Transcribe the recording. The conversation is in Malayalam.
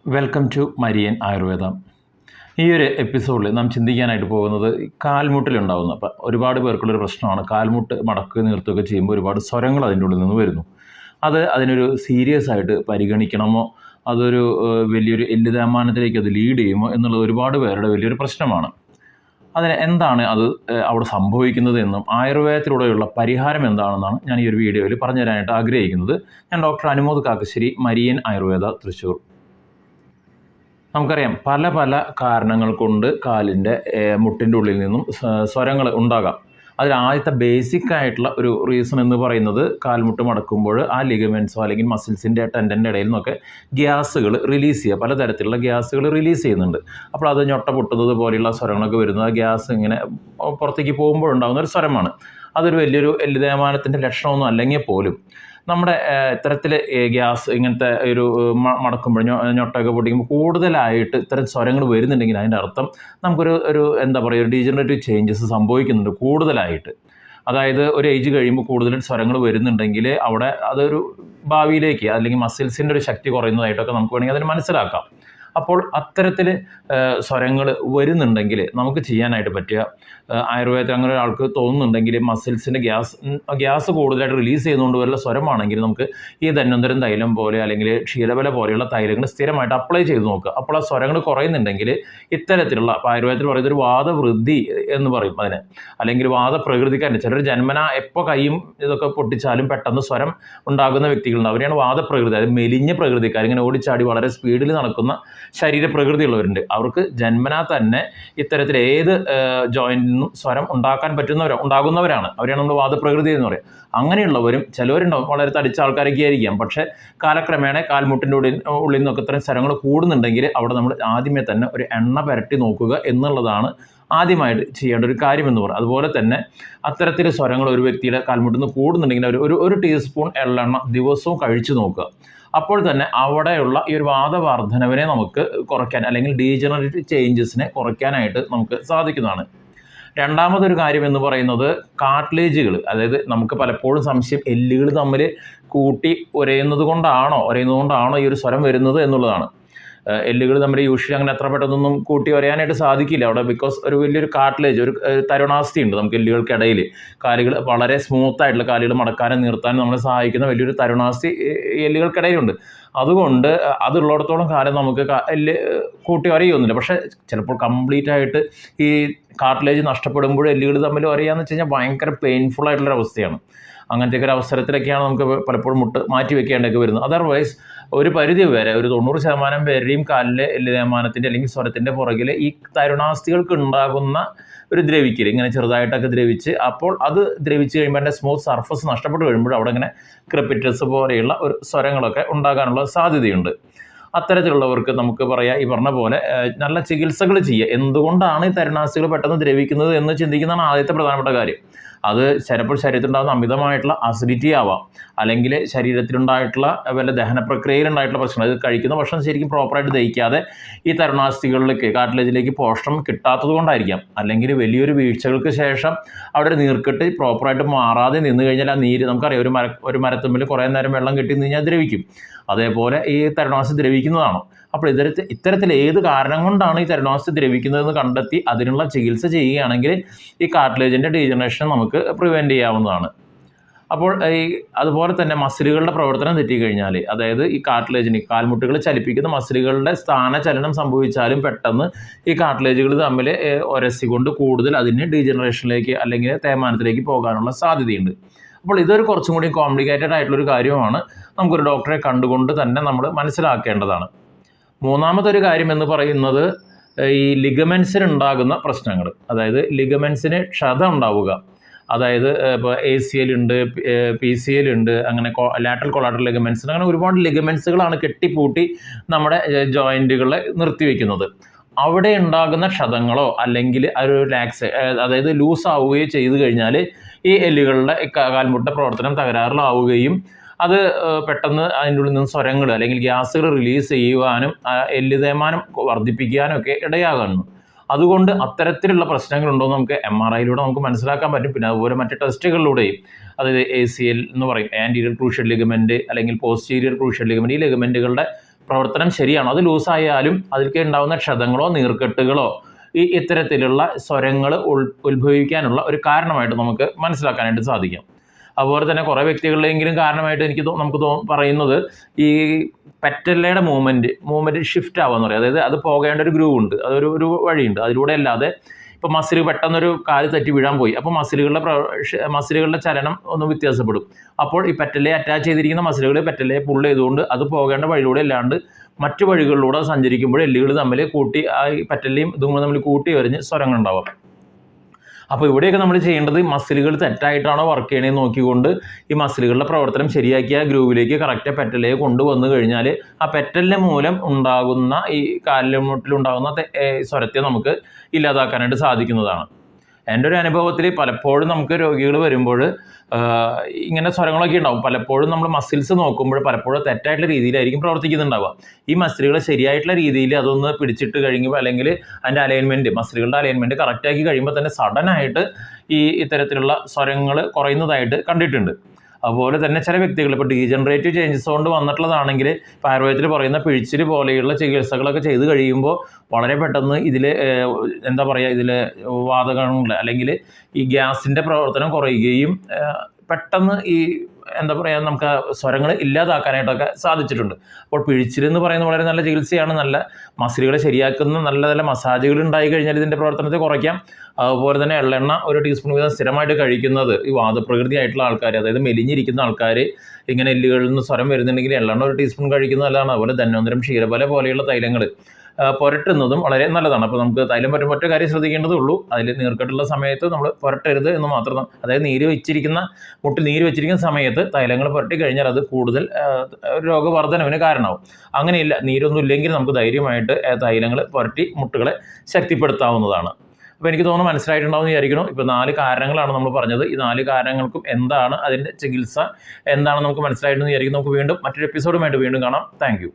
Welcome to Marian Ayurveda. ഈ ഒരു എപ്പിസോഡിൽ നാം ചിന്തിക്കാനായിട്ട് പോകുന്നത് കാൽമുട്ടിലുണ്ടാകുന്ന ഒരുപാട് പേർക്കുള്ളൊരു പ്രശ്നമാണ്. കാൽമുട്ട് മടക്കുകയും നിർത്തുകയൊക്കെ ചെയ്യുമ്പോൾ ഒരുപാട് സ്വരങ്ങൾ അതിൻ്റെ ഉള്ളിൽ നിന്ന് വരുന്നു. അതിനൊരു സീരിയസ് ആയിട്ട് പരിഗണിക്കണമോ, അതൊരു വലിയൊരു എല്ല് തേയ്മാനത്തിലേക്ക് അത് ലീഡ് ചെയ്യുമോ എന്നുള്ളത് ഒരുപാട് പേരുടെ വലിയൊരു പ്രശ്നമാണ്. അതിന് എന്താണ് അവിടെ സംഭവിക്കുന്നത് എന്നും ആയുർവേദത്തിലൂടെയുള്ള പരിഹാരം എന്താണെന്നാണ് ഞാൻ ഈ ഒരു വീഡിയോയിൽ പറഞ്ഞു തരാനായിട്ട് ആഗ്രഹിക്കുന്നത്. ഞാൻ ഡോക്ടർ അനുമോദ് കാക്കശ്ശേരി, മരിയൻ ആയുർവേദ, തൃശ്ശൂർ. നമുക്കറിയാം, പല പല കാരണങ്ങൾ കൊണ്ട് കാലിൻ്റെ മുട്ടിൻ്റെ ഉള്ളിൽ നിന്നും സ്വരങ്ങൾ ഉണ്ടാകാം. അതിൽ ആദ്യത്തെ ബേസിക് ആയിട്ടുള്ള ഒരു റീസൺ എന്ന് പറയുന്നത്, കാൽമുട്ട് മടക്കുമ്പോൾ ആ ലിഗമെൻറ്റ്സോ അല്ലെങ്കിൽ മസിൽസിൻ്റെ ടെൻഡൻ്റെ ഇടയിൽ നിന്നൊക്കെ ഗ്യാസുകൾ റിലീസ് ചെയ്യുക, പലതരത്തിലുള്ള ഗ്യാസുകൾ റിലീസ് ചെയ്യുന്നുണ്ട്. അപ്പോൾ അത് ഞൊട്ട പൊട്ടുന്നത് പോലെയുള്ള സ്വരങ്ങളൊക്കെ വരുന്നത് ആ ഗ്യാസ് ഇങ്ങനെ പുറത്തേക്ക് പോകുമ്പോഴുണ്ടാകുന്ന ഒരു സ്വരമാണ്. അതൊരു വലിയൊരു എല്ല് തേയ്മാനത്തിൻ്റെ ലക്ഷണമൊന്നും അല്ലെങ്കിൽ പോലും നമ്മുടെ ഇത്തരത്തിൽ ഗ്യാസ് ഇങ്ങനത്തെ ഒരു മടക്കുമ്പോൾ ഞൊട്ടൊക്കെ പൊട്ടിക്കുമ്പോൾ കൂടുതലായിട്ട് ഇത്തരം സ്വരങ്ങൾ വരുന്നുണ്ടെങ്കിൽ അതിൻ്റെ അർത്ഥം നമുക്കൊരു എന്താ പറയുക, ഒരു ഡീജനറേറ്റീവ് ചേഞ്ചസ് സംഭവിക്കുന്നുണ്ട് കൂടുതലായിട്ട്. അതായത് ഒരു ഏജ് കഴിയുമ്പോൾ കൂടുതൽ സ്വരങ്ങൾ വരുന്നുണ്ടെങ്കിൽ അവിടെ അതൊരു ഭാവിയിലേക്ക് അല്ലെങ്കിൽ മസിൽസിൻ്റെ ഒരു ശക്തി കുറയുന്നതായിട്ടൊക്കെ നമുക്ക് വേണമെങ്കിൽ അതിന് മനസ്സിലാക്കാം. അപ്പോൾ അത്തരത്തിൽ സ്വരങ്ങൾ വരുന്നുണ്ടെങ്കിൽ നമുക്ക് ചെയ്യാനായിട്ട് പറ്റുക, ആയുർവേദത്തിൽ അങ്ങനെ ഒരാൾക്ക് തോന്നുന്നുണ്ടെങ്കിൽ മസിൽസിൻ്റെ ഗ്യാസ് കൂടുതലായിട്ട് റിലീസ് ചെയ്യുന്നതുകൊണ്ട് വല്ല സ്വരമാണെങ്കിൽ നമുക്ക് ഈ ധന്വന്തരം തൈലം പോലെ അല്ലെങ്കിൽ ക്ഷീരബല പോലെയുള്ള തൈലങ്ങൾ സ്ഥിരമായിട്ട് അപ്ലൈ ചെയ്ത് നോക്കുക. അപ്പോൾ ആ സ്വരങ്ങൾ കുറയുന്നുണ്ടെങ്കിൽ ഇത്തരത്തിലുള്ള, ആയുർവേദത്തിൽ പറയുന്നത് ഒരു വാദവൃദ്ധി എന്ന് പറയും അതിന്, അല്ലെങ്കിൽ വാദപ്രകൃതിക്കാരൻ. ചിലർ ജന്മന എപ്പോൾ കൈയും ഇതൊക്കെ പൊട്ടിച്ചാലും പെട്ടെന്ന് സ്വരം ഉണ്ടാകുന്ന വ്യക്തികളുണ്ട്. അവരെയാണ് വാദപ്രകൃതി, അതായത് മെലിഞ്ഞ പ്രകൃതിക്കാർ, ഇങ്ങനെ ഓടിച്ചാടി വളരെ സ്പീഡിൽ നടക്കുന്ന ശരീരപ്രകൃതിയുള്ളവരുണ്ട്. അവർക്ക് ജന്മനാ തന്നെ ഇത്തരത്തിൽ ഏത് ജോയിന്റിൽ നിന്നും സ്വരം ഉണ്ടാകുന്നവരാണ്. അവരെയാണ് നമ്മൾ വാദപ്രകൃതി എന്ന് പറയുക. അങ്ങനെയുള്ളവരും ചിലവരുണ്ടാവും, വളരെ തടിച്ച ആൾക്കാരൊക്കെ ആയിരിക്കാം. പക്ഷേ കാലക്രമേണ കാൽമുട്ടിൻ്റെ ഉള്ളിൽ നിന്നൊക്കെ ഇത്തരം സ്വരങ്ങൾ കൂടുന്നുണ്ടെങ്കിൽ അവിടെ നമ്മൾ ആദ്യമേ തന്നെ ഒരു എണ്ണ പുരട്ടി നോക്കുക എന്നുള്ളതാണ് ആദ്യമായിട്ട് ചെയ്യേണ്ട ഒരു കാര്യമെന്ന് പറയും. അതുപോലെ തന്നെ അത്തരത്തിൽ സ്വരങ്ങൾ ഒരു വ്യക്തിയുടെ കാൽമുട്ടിൽ നിന്ന് കൂടുന്നുണ്ടെങ്കിൽ ഒരു ടീസ്പൂൺ എള്ളെണ്ണ ദിവസവും കഴിച്ചു നോക്കുക. അപ്പോൾ തന്നെ അവിടെയുള്ള ഈ ഒരു വാദവർദ്ധനവിനെ നമുക്ക് കുറയ്ക്കാൻ, അല്ലെങ്കിൽ ഡീജനറേറ്റീവ് ചേഞ്ചസിനെ കുറയ്ക്കാനായിട്ട് നമുക്ക് സാധിക്കുന്നതാണ്. രണ്ടാമതൊരു കാര്യം എന്ന് പറയുന്നത് കാർട്ടിലേജുകൾ. അതായത് നമുക്ക് പലപ്പോഴും സംശയം, എല്ലുകൾ തമ്മിൽ കൂട്ടി ഉരയുന്നത് കൊണ്ടാണോ ഈ ഒരു സ്വരം വരുന്നത് എന്നുള്ളതാണ്. എല്ലുകൾ തമ്മിൽ യൂഷ്വലി അങ്ങനെ എത്ര പെട്ടെന്നൊന്നും കൂട്ടി വരയാനായിട്ട് സാധിക്കില്ല അവിടെ. ബിക്കോസ് ഒരു വലിയൊരു കാർട്ടിലേജ്, ഒരു തരുണാസ്ഥി ഉണ്ട് നമുക്ക് എല്ലുകൾക്കിടയിൽ. കാലുകൾ വളരെ സ്മൂത്തായിട്ടുള്ള കാലുകൾ മടക്കാനും നിർത്താനും നമ്മളെ സഹായിക്കുന്ന വലിയൊരു തരുണാസ്ഥി എല്ലുകൾക്കിടയിലുണ്ട്. അതുകൊണ്ട് അതുള്ളിടത്തോളം കാലം നമുക്ക് എല്ല് കൂട്ടി വരയൊന്നുമില്ല. പക്ഷേ ചിലപ്പോൾ കംപ്ലീറ്റ് ആയിട്ട് ഈ കാർട്ടിലേജ് നഷ്ടപ്പെടുമ്പോൾ എല്ലുകൾ തമ്മിൽ വരയാന്ന് വെച്ച് കഴിഞ്ഞാൽ ഭയങ്കര പെയിൻഫുൾ ആയിട്ടുള്ളൊരവസ്ഥയാണ്. അങ്ങനത്തെയൊക്കെ ഒരു അവസരത്തിലൊക്കെയാണ് നമുക്ക് പലപ്പോഴും മുട്ട് മാറ്റി വെക്കേണ്ടതൊക്കെ വരുന്നത്. അതർവൈസ് ഒരു പരിധി വരെ, ഒരു 90% പേരുടെയും കാലിലെ എല്ല് തേയ്മാനത്തിൻ്റെ അല്ലെങ്കിൽ സ്വരത്തിൻ്റെ പുറകിൽ ഈ തരുണാസ്ഥികൾക്ക് ഉണ്ടാകുന്ന ഒരു ദ്രവിക്കൽ, ഇങ്ങനെ ചെറുതായിട്ടൊക്കെ ദ്രവിച്ച്, അപ്പോൾ അത് ദ്രവിച്ച് കഴിയുമ്പോൾ അതിൻ്റെ സ്മൂത്ത് സർഫസ് നഷ്ടപ്പെട്ട് കഴിയുമ്പോൾ അവിടെ ഇങ്ങനെ ക്രെപ്പിറ്റസ് പോലെയുള്ള ഒരു സ്വരങ്ങളൊക്കെ ഉണ്ടാകാനുള്ള സാധ്യതയുണ്ട്. അത്തരത്തിലുള്ളവർക്ക് നമുക്ക് പറയാം, ഈ പറഞ്ഞ പോലെ നല്ല ചികിത്സകൾ ചെയ്യുക. എന്തുകൊണ്ടാണ് ഈ തരുണാസ്ഥികൾ പെട്ടെന്ന് ദ്രവിക്കുന്നത് എന്ന് ചിന്തിക്കുന്നതാണ് ആദ്യത്തെ പ്രധാനപ്പെട്ട കാര്യം. അത് ചിലപ്പോൾ ശരീരത്തിലുണ്ടാകുന്ന അമിതമായിട്ടുള്ള അസിഡിറ്റി ആവാം, അല്ലെങ്കിൽ ശരീരത്തിലുണ്ടായിട്ടുള്ള വല്ല ദഹന പ്രക്രിയയിലുണ്ടായിട്ടുള്ള പ്രശ്നം, അത് കഴിക്കുന്ന ഭക്ഷണം ശരിക്കും പ്രോപ്പറായിട്ട് ദഹിക്കാതെ ഈ തരുണാസ്ഥികളിലേക്ക്, കാർട്ടിലേജിലേക്ക് പോഷണം കിട്ടാത്തത് കൊണ്ടായിരിക്കാം. അല്ലെങ്കിൽ വലിയൊരു വീഴ്ചകൾക്ക് ശേഷം അവിടെ ഒരു നീർക്കെട്ട് പ്രോപ്പറായിട്ട് മാറാതെ നിന്ന് കഴിഞ്ഞാൽ ആ നീര്, നമുക്കറിയാം, ഒരു മരത്തുമ്പിൽ കുറേ നേരം വെള്ളം കെട്ടി നിന്ന് കഴിഞ്ഞാൽ ദ്രവിക്കും. അതേപോലെ ഈ തരുണാസ്ഥി ദ്രവിക്കുന്നതാണ്. അപ്പോൾ ഇത്തരത്തിൽ ഏത് കാരണം കൊണ്ടാണ് ഈ തരുണാസ്ഥി ദ്രവിക്കുന്നതെന്ന് കണ്ടെത്തി അതിനുള്ള ചികിത്സ ചെയ്യുകയാണെങ്കിൽ ഈ കാർട്ടിലേജിൻ്റെ ഡീജനറേഷൻ നമുക്ക് പ്രിവെൻറ്റ് ചെയ്യാവുന്നതാണ്. അപ്പോൾ അതുപോലെ തന്നെ മസിലുകളുടെ പ്രവർത്തനം തെറ്റിക്കഴിഞ്ഞാൽ, അതായത് ഈ കാർട്ടിലേജിന്, കാൽമുട്ടുകൾ ചലിപ്പിക്കുന്ന മസിലുകളുടെ സ്ഥാനചലനം സംഭവിച്ചാലും പെട്ടെന്ന് ഈ കാർട്ടിലേജുകൾ തമ്മിൽ ഉരസിക്കൊണ്ട് കൂടുതൽ അതിന് ഡീജനറേഷനിലേക്ക് അല്ലെങ്കിൽ തേയ്മാനത്തിലേക്ക് പോകാനുള്ള സാധ്യതയുണ്ട്. അപ്പോൾ ഇതൊരു കുറച്ചും കൂടി കോംപ്ലിക്കേറ്റഡ് ആയിട്ടുള്ളൊരു കാര്യമാണ്. നമുക്കൊരു ഡോക്ടറെ കണ്ടുകൊണ്ട് തന്നെ നമ്മൾ മനസ്സിലാക്കേണ്ടതാണ്. മൂന്നാമതൊരു കാര്യം എന്ന് പറയുന്നത് ഈ ലിഗമെൻസിനുണ്ടാകുന്ന പ്രശ്നങ്ങൾ. അതായത് ലിഗമെൻസിന് ക്ഷതം ഉണ്ടാവുക. അതായത് ഇപ്പോൾ ACL ഉണ്ട്, PCL ഉണ്ട്, അങ്ങനെ ലാറ്ററൽ കൊളാറ്ററൽ ലിഗമെൻസ്, അങ്ങനെ ഒരുപാട് ലിഗമെൻസുകളാണ് കെട്ടിപ്പൂട്ടി നമ്മുടെ ജോയിൻറ്റുകളെ നിർത്തിവെക്കുന്നത്. അവിടെ ഉണ്ടാകുന്ന ക്ഷതങ്ങളോ അല്ലെങ്കിൽ ഒരു അതായത് ലൂസ് ആവുകയോ ചെയ്തു കഴിഞ്ഞാൽ ഈ എല്ലുകളുടെ കാൽമുട്ട പ്രവർത്തനം തകരാറിലാവുകയും അത് പെട്ടെന്ന് അതിൻ്റെ ഉള്ളിൽ നിന്ന് സ്വരങ്ങൾ അല്ലെങ്കിൽ ഗ്യാസുകൾ റിലീസ് ചെയ്യുവാനും എല്ല് തേയ്മാനം വർദ്ധിപ്പിക്കാനും ഒക്കെ ഇടയാകുന്നു. അതുകൊണ്ട് അത്തരത്തിലുള്ള പ്രശ്നങ്ങളുണ്ടോയെന്ന് നമുക്ക് MRIയിലൂടെ നമുക്ക് മനസ്സിലാക്കാൻ പറ്റും. പിന്നെ അതുപോലെ മറ്റ് ടെസ്റ്റുകളിലൂടെയും, അതായത് ACL എന്ന് പറയും, ആൻറ്റീരിയർ ക്രൂഷ്യൽ ലിഗമെൻറ്റ് അല്ലെങ്കിൽ പോസ്റ്റീരിയർ ക്രൂഷ്യൽ ലിഗമെൻറ്റ്, ഈ ലിഗമെൻറ്റുകളുടെ പ്രവർത്തനം ശരിയാണോ, അത് ലൂസായാലും അതിലേക്ക് ഉണ്ടാകുന്ന ക്ഷതങ്ങളോ നീർക്കെട്ടുകളോ ഇത്തരത്തിലുള്ള സ്വരങ്ങൾ ഉത്ഭവിക്കാനുള്ള ഒരു കാരണമായിട്ട് നമുക്ക് മനസ്സിലാക്കാനായിട്ട് സാധിക്കും. അതുപോലെ തന്നെ കുറേ വ്യക്തികളിലെങ്കിലും കാരണമായിട്ട് നമുക്ക് പറയുന്നത് ഈ പെറ്റല്ലയുടെ മൂവ്മെൻറ്റ് ഷിഫ്റ്റ് ആവാന്ന് പറയും. അതായത് അത് പോകേണ്ട ഒരു ഗ്രൂവ് ഉണ്ട്, അതൊരു വഴിയുണ്ട്. അതിലൂടെ അല്ലാതെ ഇപ്പോൾ മസിൽ പെട്ടെന്നൊരു കാല് തെറ്റി വീഴാൻ പോയി, അപ്പോൾ മസിലുകളുടെ ചലനം ഒന്ന് വ്യത്യാസപ്പെടും. അപ്പോൾ ഈ പെറ്റലയെ അറ്റാച്ച് ചെയ്തിരിക്കുന്ന മസിലുകൾ പെറ്റലയെ പുള്ള് ചെയ്തുകൊണ്ട് അത് പോകേണ്ട വഴിയിലൂടെ അല്ലാണ്ട് മറ്റു വഴികളിലൂടെ സഞ്ചരിക്കുമ്പോൾ എല്ലുകൾ തമ്മിൽ കൂട്ടി ആ പെറ്റലയും ഇതും തമ്മിൽ കൂട്ടി വരിഞ്ഞ് സ്വരങ്ങളുണ്ടാവാം. അപ്പോൾ ഇവിടെയൊക്കെ നമ്മൾ ചെയ്യേണ്ടത് മസിലുകൾ തെറ്റായിട്ടാണോ വർക്ക് ചെയ്യണേന്ന് നോക്കിക്കൊണ്ട് ഈ മസിലുകളുടെ പ്രവർത്തനം ശരിയാക്കിയ ഗ്രൂവിലേക്ക് കറക്റ്റ് പെറ്റലയെ കൊണ്ടുവന്നു കഴിഞ്ഞാൽ ആ പെറ്റലിന് മൂലം ഉണ്ടാകുന്ന ഈ കാലിമുട്ടിലുണ്ടാകുന്ന സ്വരത്തെ നമുക്ക് ഇല്ലാതാക്കാനായിട്ട് സാധിക്കുന്നതാണ്. എൻ്റെ ഒരു അനുഭവത്തിൽ പലപ്പോഴും നമുക്ക് രോഗികൾ വരുമ്പോൾ ഇങ്ങനെ സ്വരങ്ങളൊക്കെ ഉണ്ടാവും. പലപ്പോഴും നമ്മൾ മസിൽസ് നോക്കുമ്പോൾ പലപ്പോഴും തെറ്റായിട്ടുള്ള രീതിയിലായിരിക്കും പ്രവർത്തിക്കുന്നുണ്ടാവുക. ഈ മസിലുകൾ ശരിയായിട്ടുള്ള രീതിയിൽ അതൊന്ന് പിടിച്ചിട്ട് കഴിയുമ്പോൾ അല്ലെങ്കിൽ അതിൻ്റെ മസിലുകളുടെ അലൈൻമെൻറ്റ് കറക്റ്റാക്കി കഴിയുമ്പോൾ തന്നെ സഡനായിട്ട് ഇത്തരത്തിലുള്ള സ്വരങ്ങൾ കുറയുന്നതായിട്ട് കണ്ടിട്ടുണ്ട്. അതുപോലെ തന്നെ ചില വ്യക്തികൾ ഇപ്പോൾ ഡീജനറേറ്റീവ് ചേഞ്ചസ് കൊണ്ട് വന്നിട്ടുള്ളതാണെങ്കിൽ ഇപ്പോൾ ആയുർവേദത്തിൽ പറയുന്ന പിഴിച്ചിൽ പോലെയുള്ള ചികിത്സകളൊക്കെ ചെയ്ത് കഴിയുമ്പോൾ വളരെ പെട്ടെന്ന് ഇതിൽ ഇതിൽ വാതകങ്ങളുടെ അല്ലെങ്കിൽ ഈ ഗ്യാസിൻ്റെ പ്രവർത്തനം കുറയുകയും പെട്ടെന്ന് നമുക്ക് സ്വരങ്ങൾ ഇല്ലാതാക്കാനായിട്ടൊക്കെ സാധിച്ചിട്ടുണ്ട്. അപ്പോൾ പിഴിച്ചിലെന്ന് പറയുന്നത് വളരെ നല്ല ചികിത്സയാണ്. നല്ല മസിലുകളെ ശരിയാക്കുന്ന നല്ല മസാജുകൾ ഉണ്ടായി കഴിഞ്ഞാൽ ഇതിൻ്റെ പ്രവർത്തനത്തെ കുറയ്ക്കാം. അതുപോലെ തന്നെ എള്ളെണ്ണ ഒരു ടീസ്പൂൺ വീതം സ്ഥിരമായിട്ട് കഴിക്കുന്നത് ഈ വാദപ്രകൃതി ആയിട്ടുള്ള ആൾക്കാർ, അതായത് മെലിഞ്ഞിരിക്കുന്ന ആൾക്കാർ, ഇങ്ങനെ എല്ലുകളിൽ നിന്ന് സ്വരം വരുന്നുണ്ടെങ്കിൽ എള്ളെണ്ണ ഒരു ടീസ്പൂൺ കഴിക്കുന്നത് നല്ലതാണ്. അതുപോലെ ധന്വന്തരം, ക്ഷീരബല പോലെയുള്ള തൈലങ്ങൾ പുരട്ടുന്നതും വളരെ നല്ലതാണ്. അപ്പോൾ നമുക്ക് തൈലം പറ്റുമ്പോൾ ഒറ്റ കാര്യം ശ്രദ്ധിക്കേണ്ടതേ ഉള്ളൂ, അതിൽ നീർക്കെട്ടുള്ള സമയത്ത് നമ്മൾ പുരട്ടരുത് എന്ന് മാത്രം. അതായത് നീര് വെച്ചിരിക്കുന്ന സമയത്ത് തൈലങ്ങൾ പുരട്ടി കഴിഞ്ഞാൽ അത് കൂടുതൽ രോഗവർദ്ധനവിന് കാരണമാവും. അങ്ങനെയില്ല, നീരൊന്നും ഇല്ലെങ്കിൽ നമുക്ക് ധൈര്യമായിട്ട് തൈലങ്ങൾ പുരട്ടി മുട്ടുകളെ ശക്തിപ്പെടുത്താവുന്നതാണ്. അപ്പോൾ എനിക്ക് തോന്നുന്നു മനസ്സിലായിട്ടുണ്ടാവും എന്ന് വിചാരിക്കണം. ഇപ്പോൾ 4 കാരണങ്ങളാണ് നമ്മൾ പറഞ്ഞത്. ഈ 4 കാരണങ്ങൾക്കും എന്താണ് അതിൻ്റെ ചികിത്സ എന്താണെന്ന് നമുക്ക് മനസ്സിലായിട്ടുണ്ടെന്ന് വിചാരിക്കും. നമുക്ക് വീണ്ടും മറ്റൊരു എപ്പിസോഡുമായിട്ട് വീണ്ടും കാണാം. Thank you.